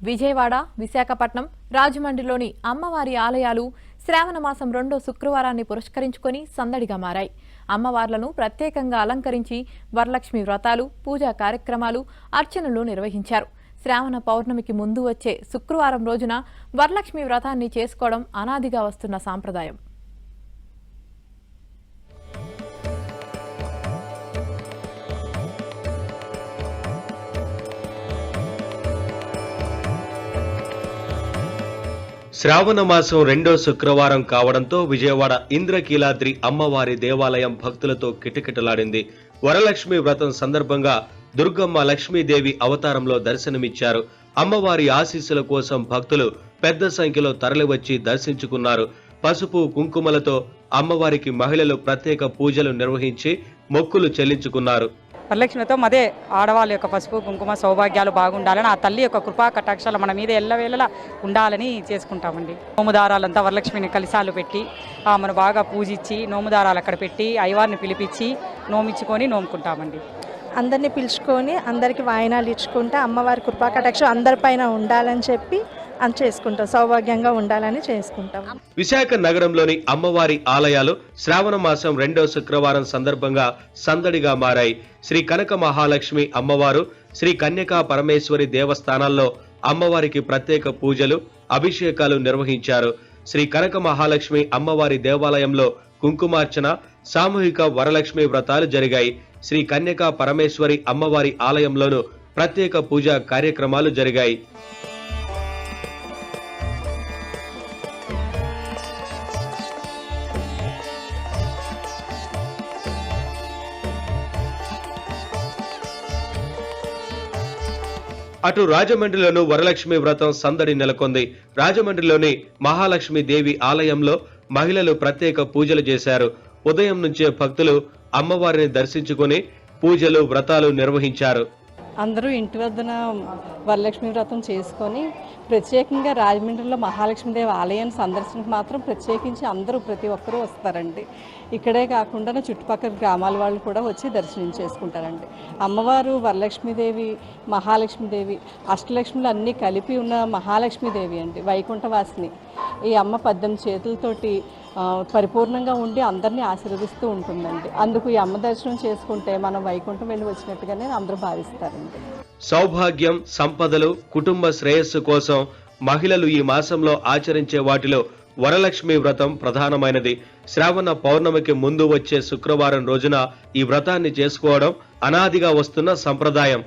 విజయవాడ, విశాఖపట్నం, రాజమండ్రిలోని అమ్మవారి ఆలయాలు శ్రావణ మాసం 2వ శుక్రవారాన్ని పురస్కరించుకొని సందడిగా మారాయి. అమ్మవార్లను ప్రత్యేకంగా అలంకరించి వరలక్ష్మి వ్రతాలు, పూజా కార్యక్రమాలు, అర్చనలు నిర్వహించారు. శ్రావణ పౌర్ణమికి ముందు వచ్చే శుక్రవారం రోజున వరలక్ష్మి వ్రతాన్ని చేసుకోవడం అనాదిగా వస్తున్న సాంప్రదాయం. శ్రావణ మాసం 2వ శుక్రవారం కావడంతో విజయవాడ ఇంద్రకీలాద్రి అమ్మవారి దేవాలయం భక్తులతో కిటకిటలాడింది. వరలక్ష్మి వ్రతం సందర్భంగా దుర్గమ్మ లక్ష్మీదేవి అవతారంలో దర్శనమిచ్చారు. అమ్మవారి ఆశీస్సుల కోసం భక్తులు పెద్ద సంఖ్యలో తరలివచ్చి దర్శించుకున్నారు. పసుపు కుంకుమలతో అమ్మవారికి మహిళలు ప్రత్యేక పూజలు నిర్వహించి మొక్కులు చెల్లించుకున్నారు. వరలక్ష్మితో అదే ఆడవాళ్ళ యొక్క పసుపు కుంకుమ సౌభాగ్యాలు బాగుండాలని, ఆ తల్లి యొక్క కృపా కటాక్షాలు మన మీద ఎల్లవేళలా ఉండాలని చేసుకుంటామండి. నోముదారాలంతా వరలక్ష్మిని కలిసాలు పెట్టి ఆమెను బాగా పూజించి నోముదారాలు అక్కడ పెట్టి అయ్యవారిని పిలిపించి నోమించుకొని నోముకుంటామండి. అందరినీ పిలుచుకొని అందరికి వాయినాలు ఇచ్చుకుంటే అమ్మవారి కృపా కటాక్షం అందరిపైన ఉండాలని చెప్పి చేసుకుంటాం, సౌభాగ్యంగా ఉండాలని చేసుకుంటాం. విశాఖ నగరంలోని అమ్మవారి ఆలయాలు శ్రావణ మాసం 2వ శుక్రవారం సందర్భంగా సందడిగా మారాయి. శ్రీ కనక మహాలక్ష్మి అమ్మవారు, శ్రీ కన్యకా పరమేశ్వరి దేవస్థానాల్లో అమ్మవారికి ప్రత్యేక పూజలు, అభిషేకాలు నిర్వహించారు. శ్రీ కనక మహాలక్ష్మి అమ్మవారి దేవాలయంలో కుంకుమార్చన, సామూహిక వరలక్ష్మి వ్రతాలు జరిగాయి. శ్రీ కన్యకా పరమేశ్వరి అమ్మవారి ఆలయంలోనూ ప్రత్యేక పూజా కార్యక్రమాలు జరిగాయి. అటు రాజమండ్రిలోనూ వరలక్ష్మి వ్రతం సందడి నెలకొంది. రాజమండ్రిలోని మహాలక్ష్మి దేవి ఆలయంలో మహిళలు ప్రత్యేక పూజలు చేశారు. ఉదయం నుంచే భక్తులు అమ్మవారిని దర్శించుకుని పూజలు, వ్రతాలు నిర్వహించారు. అందరూ ఇంటి వద్దన వరలక్ష్మి వ్రతం చేసుకొని ప్రత్యేకంగా రాజమండ్రిలో మహాలక్ష్మీదేవి ఆలయాన్ని సందర్శనకు మాత్రం ప్రత్యేకించి అందరూ ప్రతి ఒక్కరూ వస్తారండి. ఇక్కడే కాకుండా చుట్టుపక్కల గ్రామాల వాళ్ళు కూడా వచ్చి దర్శనం చేసుకుంటారండి. అమ్మవారు వరలక్ష్మీదేవి, మహాలక్ష్మీదేవి, అష్టలక్ష్ములు అన్నీ కలిపి ఉన్న మహాలక్ష్మీదేవి అండి, వైకుంఠవాసిని. ఈ అమ్మ 18 చేతులతోటి పరిపూర్ణంగా ఉండి అందరినీ ఆశీర్వదిస్తూ ఉంటుందండి. అందుకు ఈ అమ్మ దర్శనం చేసుకుంటే మనం వైకుంఠం వెళ్ళి వచ్చినట్టుగానే అందరూ భావిస్తారండి. సౌభాగ్యం, సంపదలు, కుటుంబ శ్రేయస్సు కోసం మహిళలు ఈ మాసంలో ఆచరించే వాటిలో వరలక్ష్మి వ్రతం ప్రధానమైనది. శ్రావణ పౌర్ణమికి ముందు వచ్చే శుక్రవారం రోజున ఈ వ్రతాన్ని చేసుకోవడం అనాదిగా వస్తున్న సంప్రదాయం.